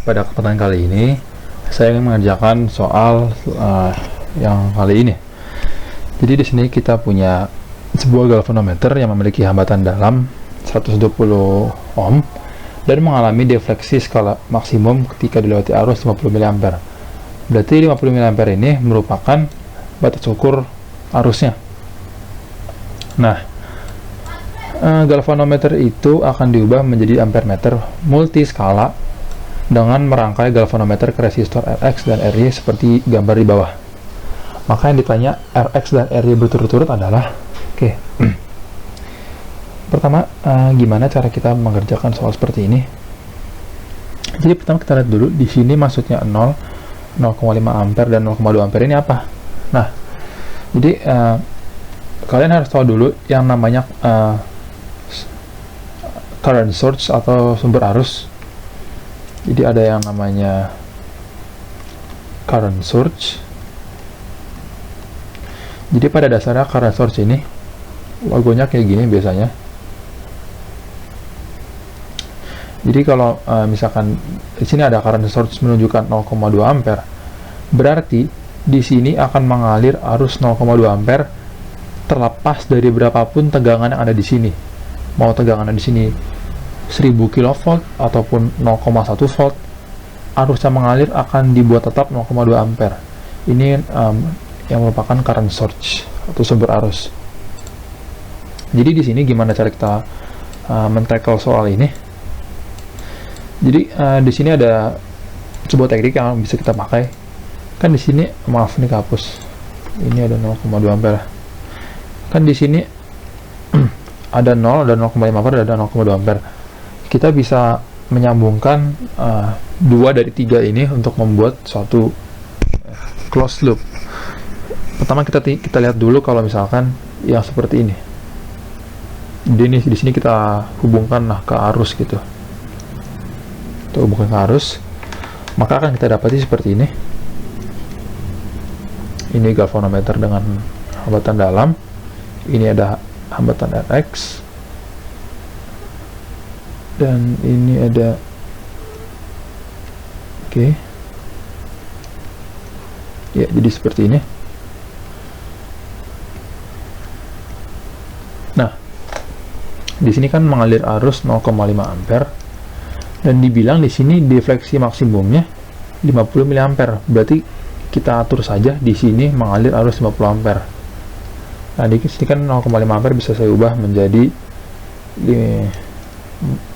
pada kesempatan kali ini saya ingin mengerjakan soal yang kali ini. Jadi di sini kita punya sebuah galvanometer yang memiliki hambatan dalam 120 ohm dan mengalami defleksi skala maksimum ketika dilewati arus 50 mA. Berarti 50 mA ini merupakan batas ukur arusnya. Nah, galvanometer itu akan diubah menjadi ampermeter multiskala dengan merangkai galvanometer ke resistor Rx dan Ry seperti gambar di bawah. Maka yang ditanya Rx dan Ry berturut-turut adalah pertama, gimana cara kita mengerjakan soal seperti ini. Jadi pertama kita lihat dulu di sini maksudnya 0,5 ampere dan 0,2 ampere ini apa. Nah, jadi kalian harus tahu dulu yang namanya current source atau sumber arus. Jadi ada yang namanya current source. Jadi pada dasarnya current source ini logonya kayak gini biasanya. Jadi kalau misalkan di sini ada current source menunjukkan 0,2 ampere, berarti di sini akan mengalir arus 0,2 ampere terlepas dari berapapun tegangan yang ada di sini. Mau tegangan di sini 1000 kV ataupun 0,1 volt, arus yang mengalir akan dibuat tetap 0,2 ampere. Ini yang merupakan current source atau sumber arus. Jadi di sini gimana cara kita men-tackle soal ini? Jadi di sini ada sebuah teknik yang bisa kita pakai. Kan di sini, maaf nih kehapus. Ini ada 0,2 ampere. Kan di sini ada 0, ada 0,5 ampere, ada 0,2 ampere. Kita bisa menyambungkan 2 dari 3 ini untuk membuat suatu closed loop. Pertama kita lihat dulu kalau misalkan yang seperti ini. Jadi di sini kita hubungkan ke arus gitu. Kita hubungkan ke arus, maka akan kita dapati seperti ini. Ini galvanometer dengan hambatan dalam. Ini ada hambatan Rx. Dan ini ada ya, jadi seperti ini. Nah, di sini kan mengalir arus 0,5 ampere dan dibilang di sini defleksi maksimumnya 50 mA. Berarti kita atur saja di sini mengalir arus 50 ampere. Nah, di sini kan 0,5 ampere bisa saya ubah menjadi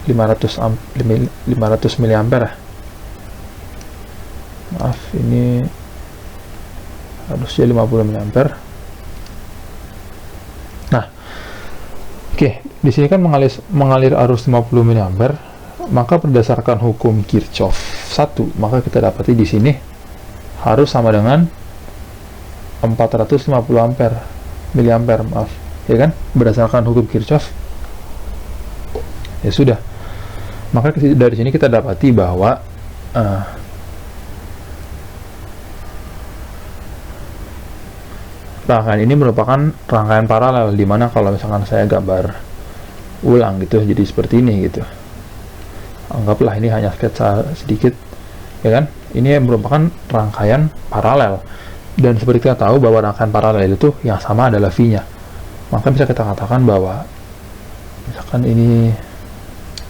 500 mA. Maaf, ini harusnya 50 mA. Nah, di sini kan mengalir arus 50 mA, maka berdasarkan hukum Kirchhoff 1, maka kita dapati di sini harus sama dengan 450 mA, maaf, ya kan? Berdasarkan hukum Kirchhoff. Ya sudah. Maka dari sini kita dapati bahwa rangkaian ini merupakan rangkaian paralel, dimana kalau misalkan saya gambar ulang gitu, jadi seperti ini gitu. Anggaplah ini hanya sketsa sedikit, ya kan? Ini merupakan rangkaian paralel, dan seperti kita tahu bahwa rangkaian paralel itu yang sama adalah V-nya. Maka bisa kita katakan bahwa misalkan ini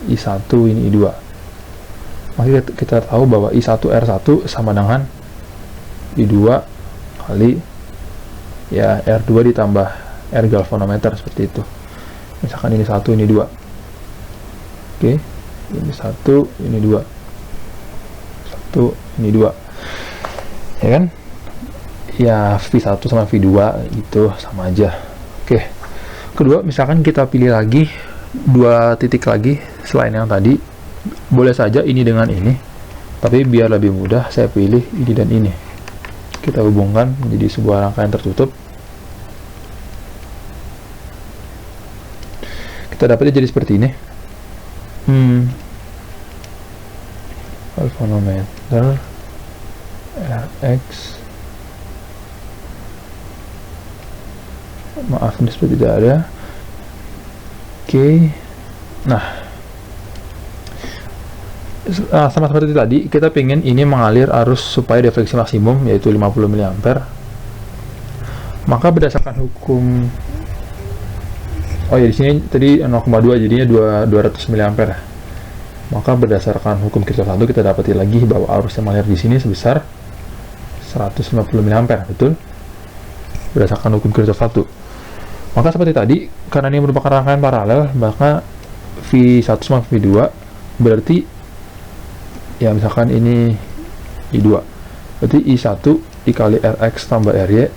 I1, ini I2. Maka kita tahu bahwa I1R1 sama dengan I2 kali ya R2 ditambah R galvanometer, seperti itu. Misalkan ini 1, ini 2. Ini 1, ini 2. 1, ini 2. Ya kan? Ya V1 sama V2 itu sama aja. Kedua, misalkan kita pilih lagi 2 titik lagi selain yang tadi. Boleh saja ini dengan ini, tapi biar lebih mudah saya pilih ini dan ini. Kita hubungkan menjadi sebuah rangkaian tertutup. Kita dapatnya jadi seperti ini. Galvanometer Rx, maaf ini seperti tidak ada. Nah, sama seperti tadi, kita pengen ini mengalir arus supaya defleksi maksimum yaitu 50 mA. Maka berdasarkan hukum, oh ya di sini tadi 0,2 jadinya 200 mA. Maka berdasarkan hukum Kirchhoff 1 kita dapati lagi bahwa arus yang mengalir di sini sebesar 150 mA, betul? Berdasarkan hukum Kirchhoff 1. Maka seperti tadi, karena ini merupakan rangkaian paralel, maka V1 sama V2 berarti ya misalkan ini I2, berarti I1 dikali Rx tambah Ry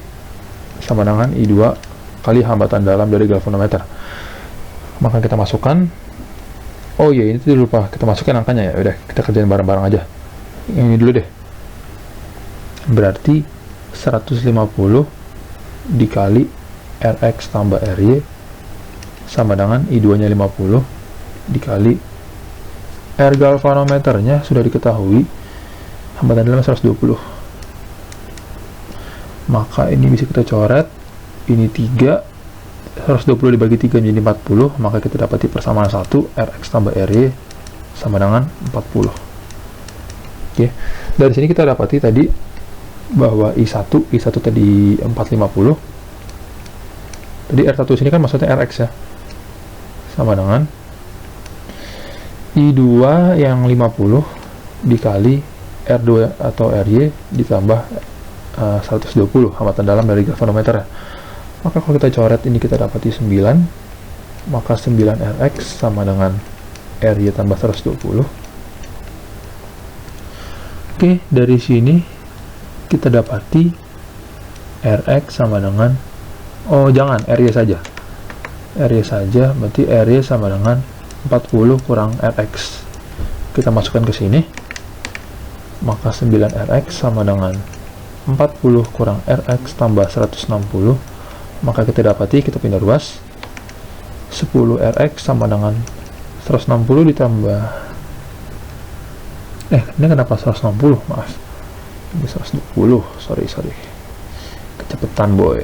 sama dengan I2 kali hambatan dalam dari galvanometer. Maka kita masukkan, oh iya ini tuh lupa kita masukkan angkanya ya, udah kita kerjain bareng-bareng aja. Yang ini dulu deh, berarti 150 dikali Rx tambah Ry sama dengan I2 nya 50 dikali R galvanometernya sudah diketahui hambatan dalam 120. Maka ini bisa kita coret, ini 3, 120 dibagi 3 menjadi 40, maka kita dapati persamaan 1 Rx tambah Ry sama dengan 40. Oke, dari sini kita dapati tadi bahwa I1 tadi 450, tadi R1 sini kan maksudnya Rx ya, sama dengan I2 yang 50 dikali R2 atau Ry ditambah 120 hambatan dalam dari galvanometer. Maka kalau kita coret ini kita dapati 9, maka 9 Rx sama dengan Ry tambah 120. Oke, dari sini kita dapati Rx sama dengan, oh jangan, Ry saja, berarti Ry sama dengan 40 kurang Rx. Kita masukkan ke sini, maka 9 Rx sama dengan 40 kurang Rx tambah 160. Maka kita dapati, kita pindah ruas, 10 Rx sama dengan 160 ditambah, ini kenapa 160, maaf, ini 120, sorry kecepetan boy,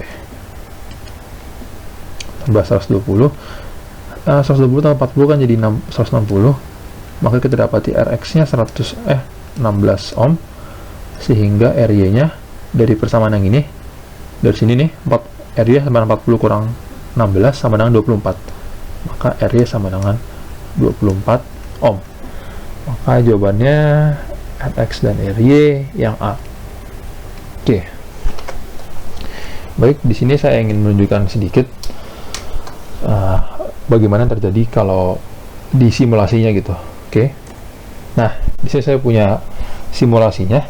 tambah 120 tambah 40 kan jadi 160, maka kita dapati Rx nya 16 ohm, sehingga Ry nya dari persamaan yang ini, dari sini nih, Ry sama 40 kurang 16 sama dengan 24, maka Ry sama dengan 24 ohm. Maka jawabannya Rx dan Ry yang A. Oke. Baik, di sini saya ingin menunjukkan sedikit bagaimana terjadi kalau di simulasinya gitu. Oke. Nah, di sini saya punya simulasinya.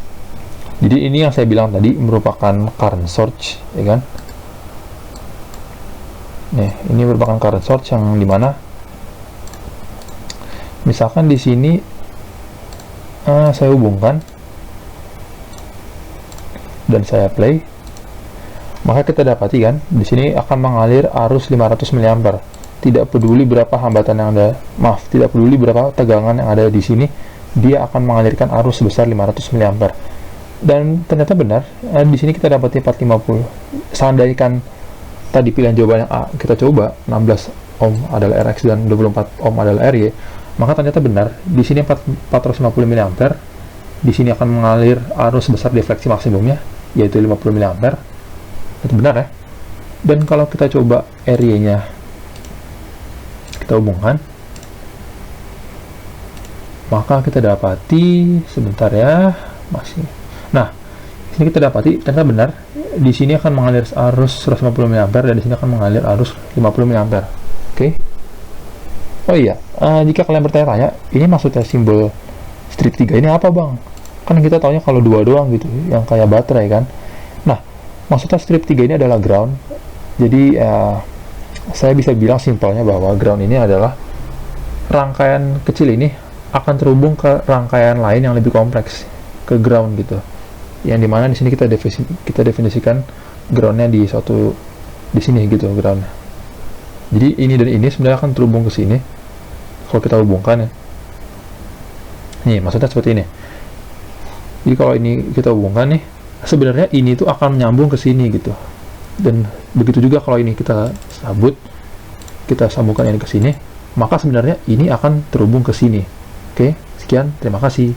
Jadi ini yang saya bilang tadi merupakan current source, ya kan? Nih, ini merupakan current source yang dimana misalkan di sini saya hubungkan dan saya play, maka kita dapati kan di sini akan mengalir arus 500 mA. Tidak peduli berapa hambatan yang ada, tidak peduli berapa tegangan yang ada di sini, dia akan mengalirkan arus sebesar 500 mA. Dan ternyata benar, di sini kita dapati 450. Seandainya tadi pilihan jawabannya A, kita coba 16 ohm adalah Rx dan 24 ohm adalah Ry, maka ternyata benar, di sini 450 mA, di sini akan mengalir arus sebesar defleksi maksimumnya, yaitu 50 mA. Itu benar ya. Dan kalau kita coba Ry-nya kita hubungkan, maka kita dapati, sebentar ya, masih. Nah, di sini kita dapati ternyata benar, di sini akan mengalir arus 150 mA dan di sini akan mengalir arus 50 mA. Oke. Oh iya, jika kalian bertanya-tanya, ini maksudnya simbol strip 3 ini apa, Bang? Kan kita taunya kalau 2 doang gitu, yang kayak baterai kan. Nah, maksudnya strip 3 ini adalah ground. Jadi saya bisa bilang simpelnya bahwa ground ini adalah rangkaian kecil ini akan terhubung ke rangkaian lain yang lebih kompleks, ke ground gitu. Yang dimana di sini kita definisikan groundnya di sini gitu groundnya. Jadi ini dan ini sebenarnya akan terhubung ke sini kalau kita hubungkan ya. Nih maksudnya seperti ini. Jadi kalau ini kita hubungkan nih, sebenarnya ini tuh akan menyambung ke sini gitu. Dan begitu juga kalau ini kita sambungkan ini ke sini, maka sebenarnya ini akan terhubung ke sini. Oke, Sekian, terima kasih.